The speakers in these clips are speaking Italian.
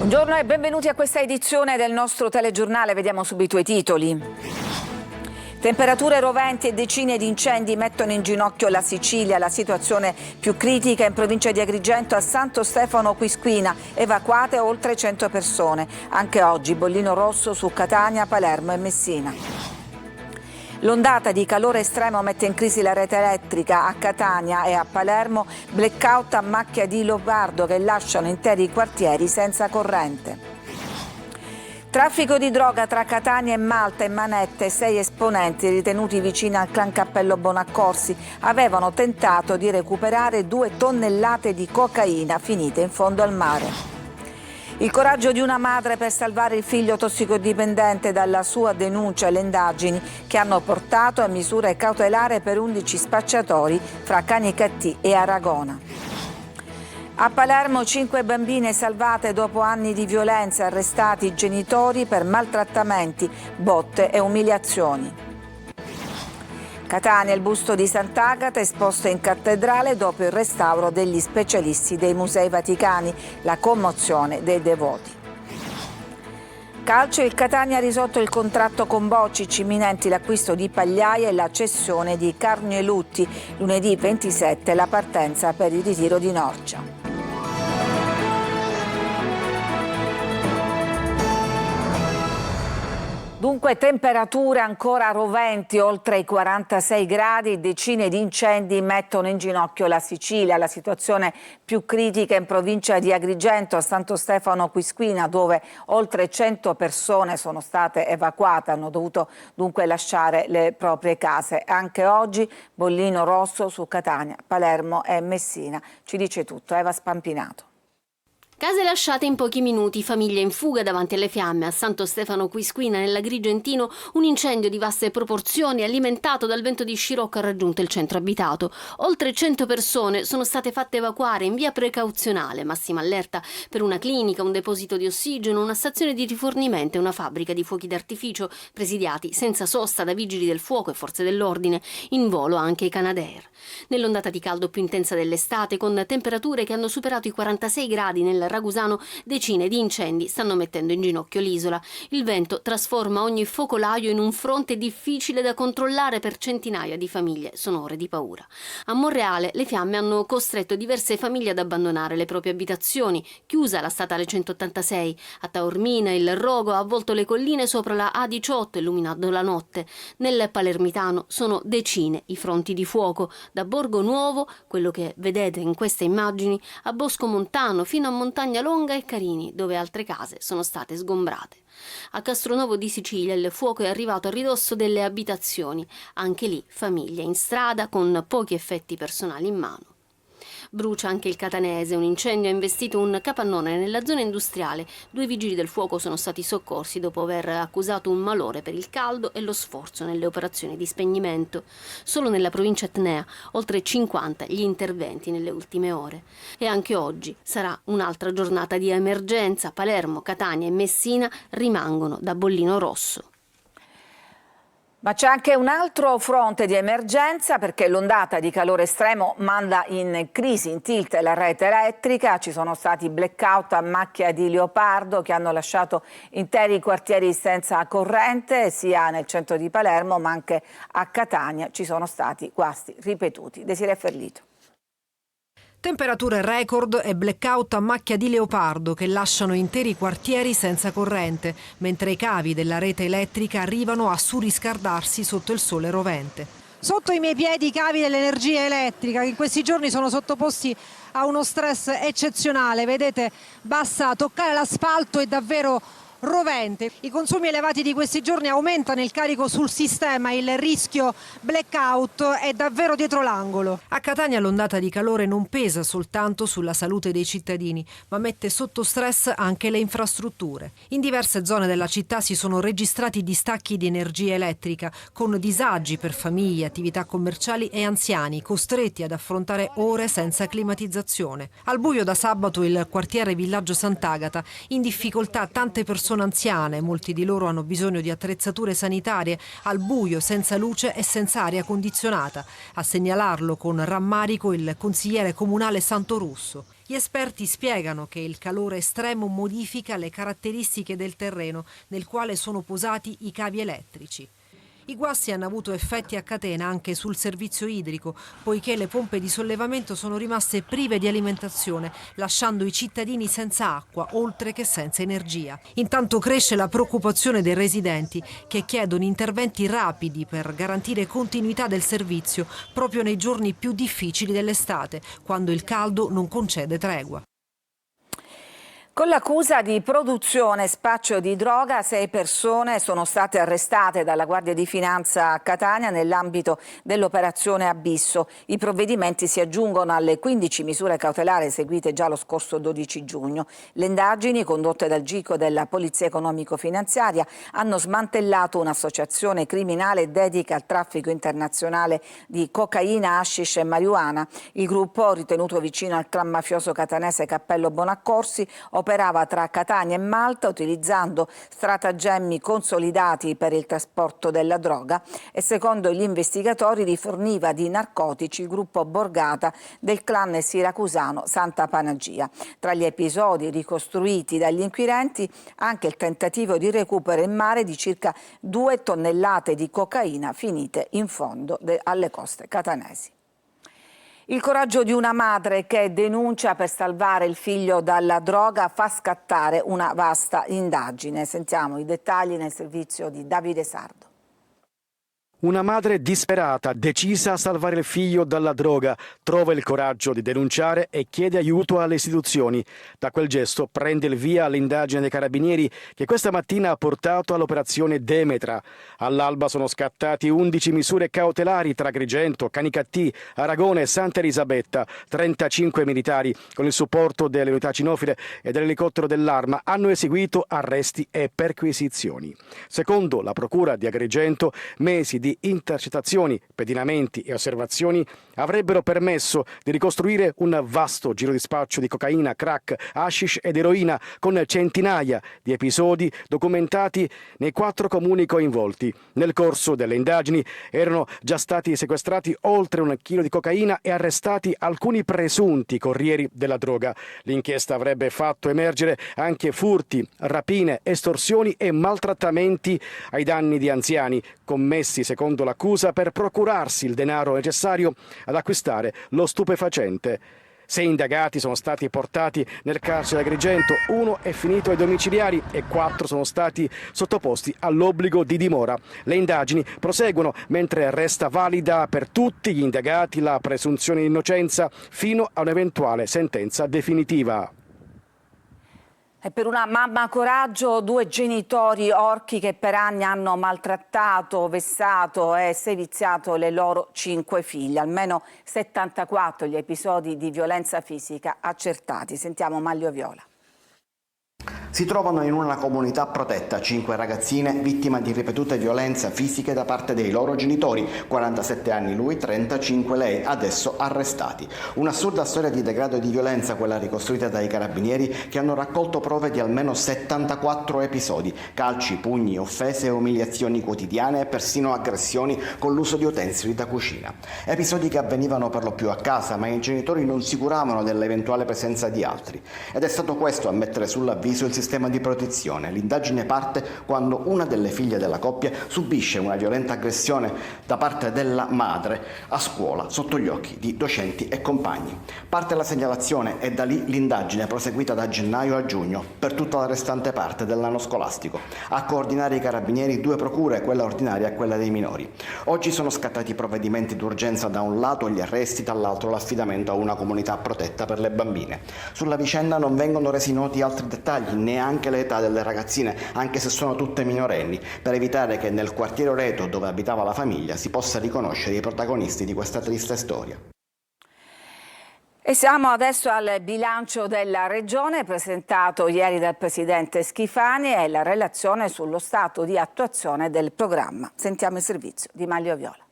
Buongiorno e benvenuti a questa edizione del nostro telegiornale. Vediamo subito i titoli. Temperature roventi e decine di incendi mettono in ginocchio la Sicilia. La situazione più critica in provincia di Agrigento, a Santo Stefano Quisquina, evacuate oltre 100 persone. Anche oggi bollino rosso su Catania, Palermo e Messina. L'ondata di calore estremo mette in crisi la rete elettrica a Catania e a Palermo, blackout a macchia di leopardo che lasciano interi quartieri senza corrente. Traffico di droga tra Catania e Malta e Manette. 6 esponenti ritenuti vicini al clan Cappello Bonaccorsi avevano tentato di recuperare 2 tonnellate di cocaina finite in fondo al mare. Il coraggio di una madre per salvare il figlio tossicodipendente dalla sua denuncia e le indagini che hanno portato a misure cautelari per 11 spacciatori fra Canicattì e Aragona. A Palermo 5 bambine salvate dopo anni di violenza, arrestati i genitori per maltrattamenti, botte e umiliazioni. Catania, il busto di Sant'Agata esposto in cattedrale dopo il restauro degli specialisti dei Musei Vaticani, la commozione dei devoti. Calcio, il Catania ha risolto il contratto con Bocic, imminenti l'acquisto di Pagliaia e la cessione di Carnielutti. Lunedì 27 la partenza per il ritiro di Norcia. Dunque temperature ancora roventi, oltre i 46 gradi, decine di incendi mettono in ginocchio la Sicilia. La situazione più critica in provincia di Agrigento, a Santo Stefano Quisquina, dove oltre 100 persone sono state evacuate, hanno dovuto dunque lasciare le proprie case. Anche oggi bollino rosso su Catania, Palermo e Messina. Ci dice tutto Eva Spampinato. Case lasciate in pochi minuti, famiglie in fuga davanti alle fiamme. A Santo Stefano Quisquina, nell'Agrigentino, un incendio di vaste proporzioni alimentato dal vento di scirocco ha raggiunto il centro abitato. Oltre 100 persone sono state fatte evacuare in via precauzionale. Massima allerta per una clinica, un deposito di ossigeno, una stazione di rifornimento e una fabbrica di fuochi d'artificio, presidiati senza sosta da vigili del fuoco e forze dell'ordine. In volo anche i Canadair. Nell'ondata di caldo più intensa dell'estate, con temperature che hanno superato i 46 gradi nel Ragusano, decine di incendi stanno mettendo in ginocchio l'isola. Il vento trasforma ogni focolaio in un fronte difficile da controllare per centinaia di famiglie. Sono ore di paura. A Monreale le fiamme hanno costretto diverse famiglie ad abbandonare le proprie abitazioni. Chiusa la statale 186. A Taormina il rogo ha avvolto le colline sopra la A18, illuminando la notte. Nel Palermitano sono decine i fronti di fuoco. Da Borgo Nuovo, quello che vedete in queste immagini, a Bosco Montano fino a Montagna Longa e Carini, dove altre case sono state sgombrate. A Castronovo di Sicilia il fuoco è arrivato a ridosso delle abitazioni, anche lì famiglie in strada con pochi effetti personali in mano. Brucia anche il Catanese, un incendio ha investito un capannone nella zona industriale. 2 vigili del fuoco sono stati soccorsi dopo aver accusato un malore per il caldo e lo sforzo nelle operazioni di spegnimento. Solo nella provincia etnea, oltre 50 gli interventi nelle ultime ore. E anche oggi sarà un'altra giornata di emergenza. Palermo, Catania e Messina rimangono da bollino rosso. Ma c'è anche un altro fronte di emergenza, perché l'ondata di calore estremo manda in crisi, in tilt la rete elettrica. Ci sono stati blackout a macchia di leopardo che hanno lasciato interi quartieri senza corrente, sia nel centro di Palermo ma anche a Catania. Ci sono stati guasti ripetuti. Desiree Ferlito. Temperature record e blackout a macchia di leopardo che lasciano interi quartieri senza corrente, mentre i cavi della rete elettrica arrivano a surriscaldarsi sotto il sole rovente. Sotto i miei piedi i cavi dell'energia elettrica che in questi giorni sono sottoposti a uno stress eccezionale. Vedete, basta toccare l'asfalto e davvero rovente. I consumi elevati di questi giorni aumentano il carico sul sistema, il rischio blackout è davvero dietro l'angolo. A Catania l'ondata di calore non pesa soltanto sulla salute dei cittadini, ma mette sotto stress anche le infrastrutture. In diverse zone della città si sono registrati distacchi di energia elettrica, con disagi per famiglie, attività commerciali e anziani, costretti ad affrontare ore senza climatizzazione. Al buio da sabato il quartiere Villaggio Sant'Agata, in difficoltà tante persone anziane, molti di loro hanno bisogno di attrezzature sanitarie, al buio, senza luce e senza aria condizionata. A segnalarlo con rammarico il consigliere comunale Santorusso. Gli esperti spiegano che il calore estremo modifica le caratteristiche del terreno nel quale sono posati i cavi elettrici. I guasti hanno avuto effetti a catena anche sul servizio idrico, poiché le pompe di sollevamento sono rimaste prive di alimentazione, lasciando i cittadini senza acqua, oltre che senza energia. Intanto cresce la preoccupazione dei residenti, che chiedono interventi rapidi per garantire continuità del servizio proprio nei giorni più difficili dell'estate, quando il caldo non concede tregua. Con l'accusa di produzione e spaccio di droga, 6 persone sono state arrestate dalla Guardia di Finanza a Catania nell'ambito dell'operazione Abisso. I provvedimenti si aggiungono alle 15 misure cautelari eseguite già lo scorso 12 giugno. Le indagini condotte dal GICO della Polizia Economico-Finanziaria hanno smantellato un'associazione criminale dedica al traffico internazionale di cocaina, hashish e marijuana. Il gruppo, ritenuto vicino al clan mafioso catanese Cappello Bonaccorsi, operava tra Catania e Malta utilizzando stratagemmi consolidati per il trasporto della droga e secondo gli investigatori riforniva di narcotici il gruppo Borgata del clan siracusano Santa Panagia. Tra gli episodi ricostruiti dagli inquirenti anche il tentativo di recupero in mare di circa 2 tonnellate di cocaina finite in fondo alle coste catanesi. Il coraggio di una madre che denuncia per salvare il figlio dalla droga fa scattare una vasta indagine. Sentiamo i dettagli nel servizio di Davide Sardo. Una madre disperata, decisa a salvare il figlio dalla droga, trova il coraggio di denunciare e chiede aiuto alle istituzioni. Da quel gesto prende il via l'indagine dei carabinieri che questa mattina ha portato all'operazione Demetra. All'alba sono scattati 11 misure cautelari tra Agrigento, Canicattì, Aragone e Santa Elisabetta. 35 militari, con il supporto delle unità cinofile e dell'elicottero dell'Arma, hanno eseguito arresti e perquisizioni. Secondo la Procura di Agrigento, mesi di intercettazioni, pedinamenti e osservazioni avrebbero permesso di ricostruire un vasto giro di spaccio di cocaina, crack, hashish ed eroina con centinaia di episodi documentati nei 4 comuni coinvolti. Nel corso delle indagini erano già stati sequestrati oltre 1 chilo di cocaina e arrestati alcuni presunti corrieri della droga. L'inchiesta avrebbe fatto emergere anche furti, rapine, estorsioni e maltrattamenti ai danni di anziani, commessi secondo l'accusa per procurarsi il denaro necessario ad acquistare lo stupefacente. 6 indagati sono stati portati nel carcere di Agrigento, 1 è finito ai domiciliari e 4 sono stati sottoposti all'obbligo di dimora. Le indagini proseguono mentre resta valida per tutti gli indagati la presunzione di innocenza fino a un'eventuale sentenza definitiva. E per una mamma coraggio, 2 genitori orchi che per anni hanno maltrattato, vessato e seviziato le loro 5 figlie. Almeno 74 gli episodi di violenza fisica accertati. Sentiamo Maglio Viola. Si trovano in una comunità protetta 5 ragazzine vittime di ripetute violenze fisiche da parte dei loro genitori, 47 anni lui, 35 lei, adesso arrestati. Un'assurda storia di degrado e di violenza quella ricostruita dai carabinieri che hanno raccolto prove di almeno 74 episodi, calci, pugni, offese e umiliazioni quotidiane e persino aggressioni con l'uso di utensili da cucina. Episodi che avvenivano per lo più a casa, ma i genitori non si curavano dell'eventuale presenza di altri. Ed è stato questo a mettere sull'avviso il sistema di protezione. L'indagine parte quando una delle figlie della coppia subisce una violenta aggressione da parte della madre a scuola sotto gli occhi di docenti e compagni. Parte la segnalazione e da lì l'indagine proseguita da gennaio a giugno per tutta la restante parte dell'anno scolastico. A coordinare i carabinieri 2 procure, quella ordinaria e quella dei minori. Oggi sono scattati provvedimenti d'urgenza, da un lato gli arresti, dall'altro l'affidamento a una comunità protetta per le bambine. Sulla vicenda non vengono resi noti altri dettagli, neanche l'età delle ragazzine, anche se sono tutte minorenni, per evitare che nel quartiere Oreto, dove abitava la famiglia, si possa riconoscere i protagonisti di questa triste storia. E siamo adesso al bilancio della Regione presentato ieri dal Presidente Schifani e la relazione sullo stato di attuazione del programma. Sentiamo il servizio di Maglio Viola.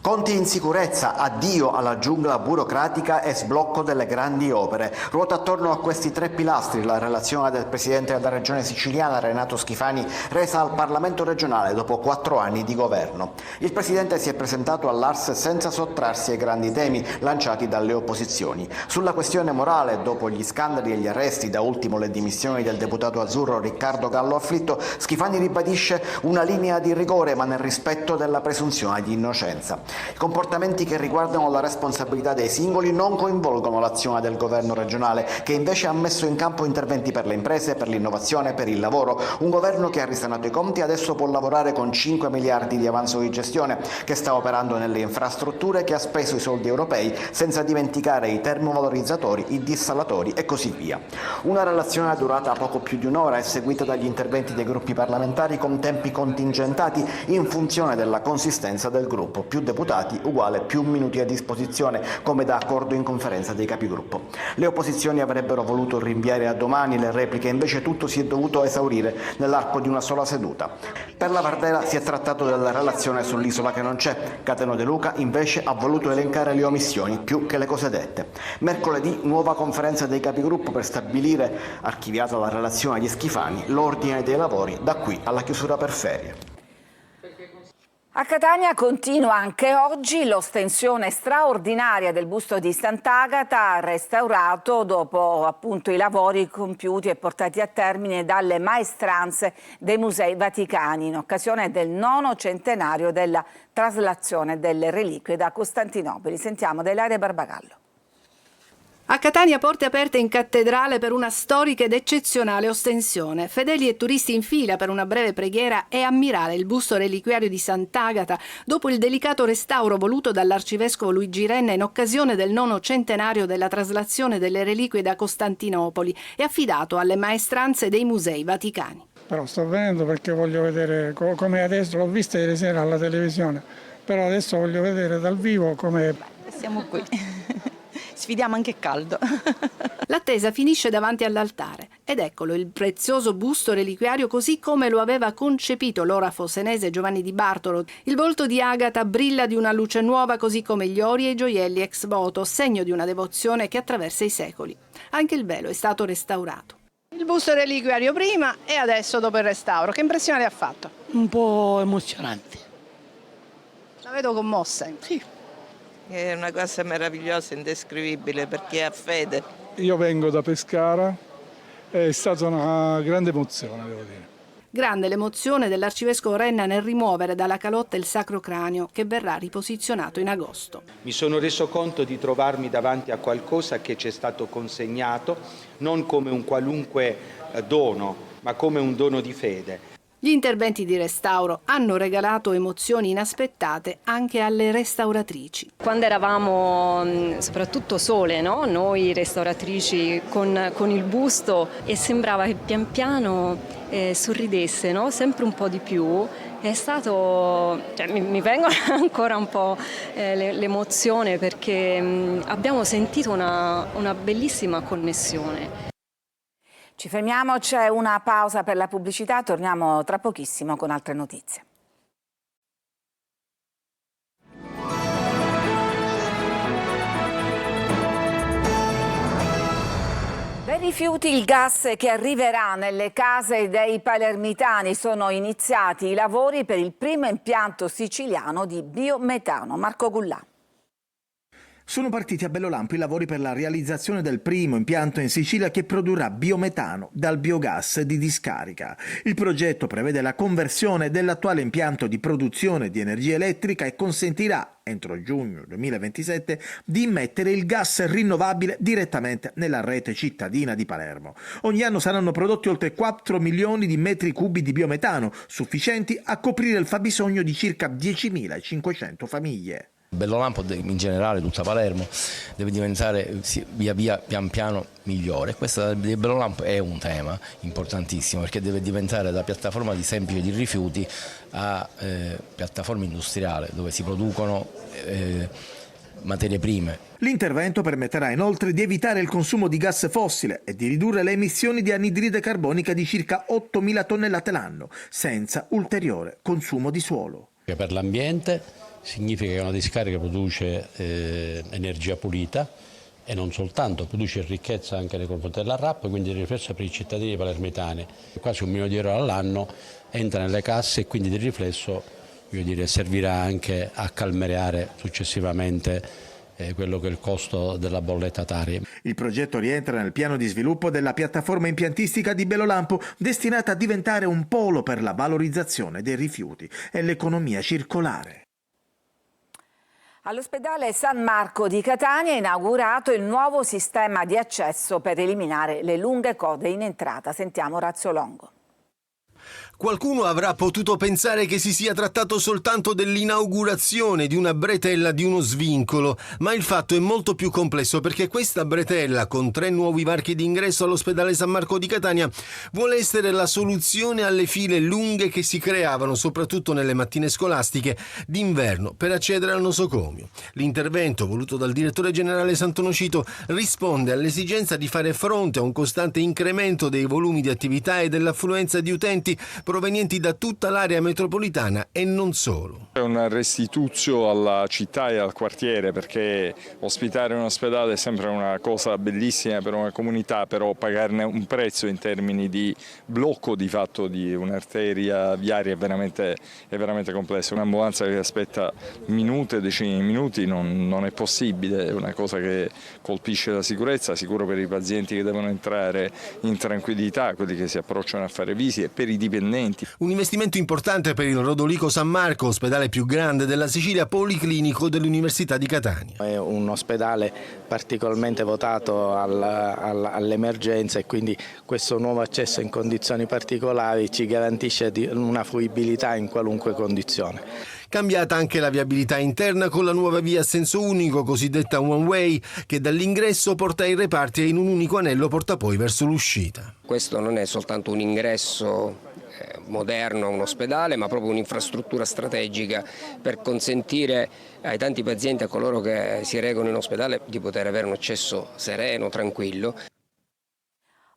Conti in sicurezza, addio alla giungla burocratica e sblocco delle grandi opere. Ruota attorno a questi tre pilastri la relazione del Presidente della Regione siciliana Renato Schifani resa al Parlamento regionale dopo 4 anni di governo. Il Presidente si è presentato all'Ars senza sottrarsi ai grandi temi lanciati dalle opposizioni. Sulla questione morale, dopo gli scandali e gli arresti, da ultimo le dimissioni del deputato azzurro Riccardo Gallo Afflitto, Schifani ribadisce una linea di rigore ma nel rispetto della presunzione di innocenza. I comportamenti che riguardano la responsabilità dei singoli non coinvolgono l'azione del governo regionale, che invece ha messo in campo interventi per le imprese, per l'innovazione, per il lavoro. Un governo che ha risanato i conti adesso può lavorare con 5 miliardi di avanzo di gestione, che sta operando nelle infrastrutture, che ha speso i soldi europei, senza dimenticare i termovalorizzatori, i dissalatori e così via. Una relazione durata poco più di un'ora e seguita dagli interventi dei gruppi parlamentari con tempi contingentati in funzione della consistenza del gruppo. Più deputati uguale più minuti a disposizione, come da accordo in conferenza dei capigruppo. Le opposizioni avrebbero voluto rinviare a domani le repliche, invece tutto si è dovuto esaurire nell'arco di una sola seduta. Per la Vardela si è trattato della relazione sull'isola che non c'è. Cateno De Luca invece ha voluto elencare le omissioni più che le cose dette. Mercoledì nuova conferenza dei capigruppo per stabilire, archiviata la relazione di Schifani, l'ordine dei lavori da qui alla chiusura per ferie. A Catania continua anche oggi l'ostensione straordinaria del busto di Sant'Agata, restaurato dopo appunto i lavori compiuti e portati a termine dalle maestranze dei Musei Vaticani in occasione del 9° centenario della traslazione delle reliquie da Costantinopoli. Sentiamo da Ilaria Barbagallo. A Catania porte aperte in cattedrale per una storica ed eccezionale ostensione. Fedeli e turisti in fila per una breve preghiera e ammirare il busto reliquiario di Sant'Agata dopo il delicato restauro voluto dall'arcivescovo Luigi Renna in occasione del 9° centenario della traslazione delle reliquie da Costantinopoli e affidato alle maestranze dei Musei Vaticani. Però sto venendo perché voglio vedere come adesso, l'ho vista ieri sera alla televisione, però adesso voglio vedere dal vivo come... Siamo qui. Sfidiamo anche caldo. L'attesa finisce davanti all'altare ed eccolo il prezioso busto reliquiario così come lo aveva concepito l'orafo senese Giovanni Di Bartolo. Il volto di Agata brilla di una luce nuova così come gli ori e i gioielli ex voto, segno di una devozione che attraversa i secoli. Anche il velo è stato restaurato. Il busto reliquiario prima e adesso dopo il restauro. Che impressione le ha fatto? Un po' emozionante. La vedo commossa. Sì. È una cosa meravigliosa, indescrivibile per chi ha fede. Io vengo da Pescara, è stata una grande emozione, devo dire. Grande l'emozione dell'arcivescovo Renna nel rimuovere dalla calotta il sacro cranio che verrà riposizionato in agosto. Mi sono reso conto di trovarmi davanti a qualcosa che ci è stato consegnato non come un qualunque dono, ma come un dono di fede. Gli interventi di restauro hanno regalato emozioni inaspettate anche alle restauratrici. Quando eravamo soprattutto sole, no? Noi restauratrici con il busto, e sembrava che pian piano sorridesse, no? Sempre un po' di più. È stato, mi vengono ancora un po' l'emozione perché abbiamo sentito una bellissima connessione. Ci fermiamo, c'è una pausa per la pubblicità, torniamo tra pochissimo con altre notizie. Dai rifiuti il gas che arriverà nelle case dei palermitani. Sono iniziati i lavori per il primo impianto siciliano di biometano. Marco Gullà. Sono partiti a Bellolampo i lavori per la realizzazione del primo impianto in Sicilia che produrrà biometano dal biogas di discarica. Il progetto prevede la conversione dell'attuale impianto di produzione di energia elettrica e consentirà, entro giugno 2027, di immettere il gas rinnovabile direttamente nella rete cittadina di Palermo. Ogni anno saranno prodotti oltre 4 milioni di metri cubi di biometano, sufficienti a coprire il fabbisogno di circa 10.500 famiglie. Bellolampo, in generale tutta Palermo, deve diventare via via pian piano migliore. Questo di Bellolampo è un tema importantissimo perché deve diventare da piattaforma di semplice di rifiuti a piattaforma industriale dove si producono materie prime. L'intervento permetterà inoltre di evitare il consumo di gas fossile e di ridurre le emissioni di anidride carbonica di circa 8.000 tonnellate l'anno, senza ulteriore consumo di suolo. Per l'ambiente significa che una discarica produce energia pulita e non soltanto, produce ricchezza anche nei confronti della RAP, quindi riflesso per i cittadini palermitani. Quasi 1 milione di euro all'anno entra nelle casse e quindi di riflesso servirà anche a calmierare successivamente quello che è il costo della bolletta Tari. Il progetto rientra nel piano di sviluppo della piattaforma impiantistica di Belolampo, destinata a diventare un polo per la valorizzazione dei rifiuti e l'economia circolare. All'ospedale San Marco di Catania è inaugurato il nuovo sistema di accesso per eliminare le lunghe code in entrata. Sentiamo Orazio Longo. Qualcuno avrà potuto pensare che si sia trattato soltanto dell'inaugurazione di una bretella di uno svincolo, ma il fatto è molto più complesso perché questa bretella, con 3 nuovi varchi d'ingresso all'ospedale San Marco di Catania, vuole essere la soluzione alle file lunghe che si creavano, soprattutto nelle mattine scolastiche d'inverno, per accedere al nosocomio. L'intervento, voluto dal direttore generale Santonocito, risponde all'esigenza di fare fronte a un costante incremento dei volumi di attività e dell'affluenza di utenti provenienti da tutta l'area metropolitana e non solo. È un restituzio alla città e al quartiere, perché ospitare un ospedale è sempre una cosa bellissima per una comunità, però pagarne un prezzo in termini di blocco di fatto di un'arteria viaria è veramente complesso. Un'ambulanza che aspetta minuti, decine di minuti non è possibile, è una cosa che colpisce la sicurezza, sicuro per i pazienti che devono entrare in tranquillità, quelli che si approcciano a fare visite, e per i dipendenti. Un investimento importante per il Rodolico San Marco, ospedale più grande della Sicilia, policlinico dell'Università di Catania. È un ospedale particolarmente votato all'emergenza e quindi questo nuovo accesso in condizioni particolari ci garantisce una fruibilità in qualunque condizione. Cambiata anche la viabilità interna con la nuova via a senso unico, cosiddetta one way, che dall'ingresso porta ai reparti e in un unico anello porta poi verso l'uscita. Questo non è soltanto un ingresso moderno a un ospedale, ma proprio un'infrastruttura strategica per consentire ai tanti pazienti, a coloro che si recano in ospedale, di poter avere un accesso sereno, tranquillo.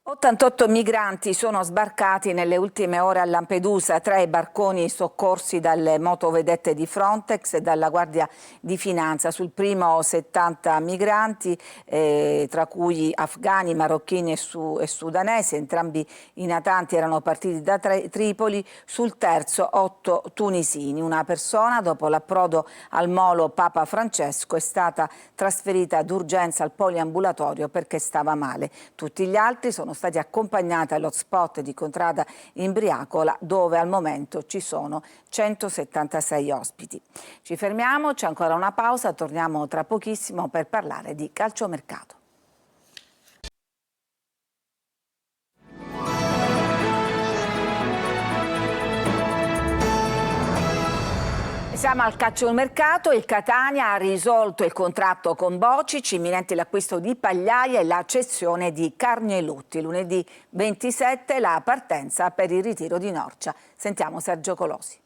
88 migranti sono sbarcati nelle ultime ore a Lampedusa, 3 barconi soccorsi dalle motovedette di Frontex e dalla Guardia di Finanza. Sul primo 70 migranti, tra cui afghani, marocchini e sudanesi, entrambi i natanti erano partiti da Tripoli. Sul terzo 8 tunisini. Una persona, dopo l'approdo al molo Papa Francesco, è stata trasferita d'urgenza al poliambulatorio perché stava male. Tutti gli altri sono stati accompagnati all'hotspot di Contrada Imbriacola, dove al momento ci sono 176 ospiti. Ci fermiamo, c'è ancora una pausa, torniamo tra pochissimo per parlare di calciomercato. Siamo al calciomercato. Il Catania ha risolto il contratto con Bocic, imminente l'acquisto di Pagliaia e la cessione di Carnielutti. Lunedì 27 la partenza per il ritiro di Norcia. Sentiamo Sergio Colosi.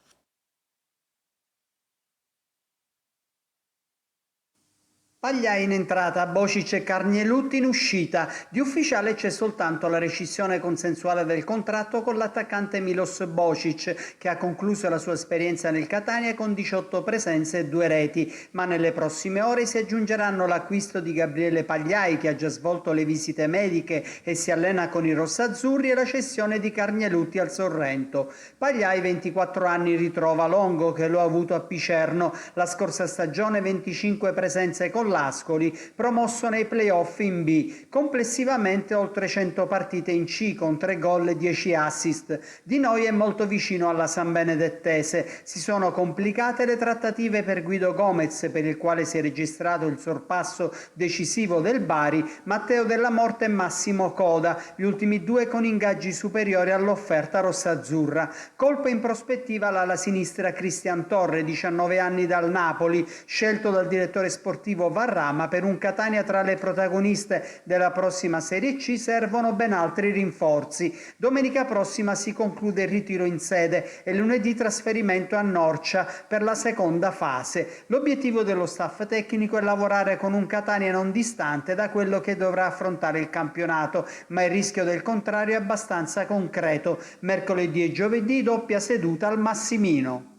Pagliaia in entrata, Bocic e Carnielutti in uscita. Di ufficiale c'è soltanto la rescissione consensuale del contratto con l'attaccante Milos Bocic, che ha concluso la sua esperienza nel Catania con 18 presenze e 2 reti, ma nelle prossime ore si aggiungeranno l'acquisto di Gabriele Pagliai, che ha già svolto le visite mediche e si allena con i rossazzurri, e la cessione di Carnielutti al Sorrento. Pagliai, 24 anni, ritrova Longo, che lo ha avuto a Picerno. La scorsa stagione 25 presenze con l'Ascoli, promosso nei playoff in B. Complessivamente oltre 100 partite in C, con 3 gol e 10 assist. Di Noi è molto vicino alla San Benedettese. Si sono complicate le trattative per Guido Gomez, per il quale si è registrato il sorpasso decisivo del Bari, Matteo Della Morte e Massimo Coda, gli ultimi 2 con ingaggi superiori all'offerta rossazzurra. Colpo in prospettiva l'ala sinistra Cristian Torre, 19 anni dal Napoli, scelto dal direttore sportivo Varrama. Per un Catania tra le protagoniste della prossima Serie C servono ben altri rinforzi. Domenica prossima si conclude il ritiro in sede e lunedì trasferimento a Norcia per la seconda fase. L'obiettivo dello staff tecnico è lavorare con un Catania non distante da quello che dovrà affrontare il campionato, ma il rischio del contrario è abbastanza concreto. Mercoledì e giovedì doppia seduta al Massimino.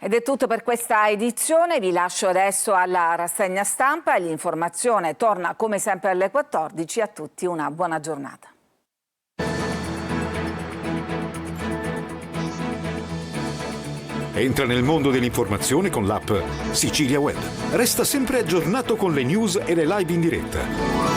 Ed è tutto per questa edizione, vi lascio adesso alla rassegna stampa e l'informazione torna come sempre alle 14. A tutti una buona giornata. Entra nel mondo dell'informazione con l'app Sicilia Web. Resta sempre aggiornato con le news e le live in diretta.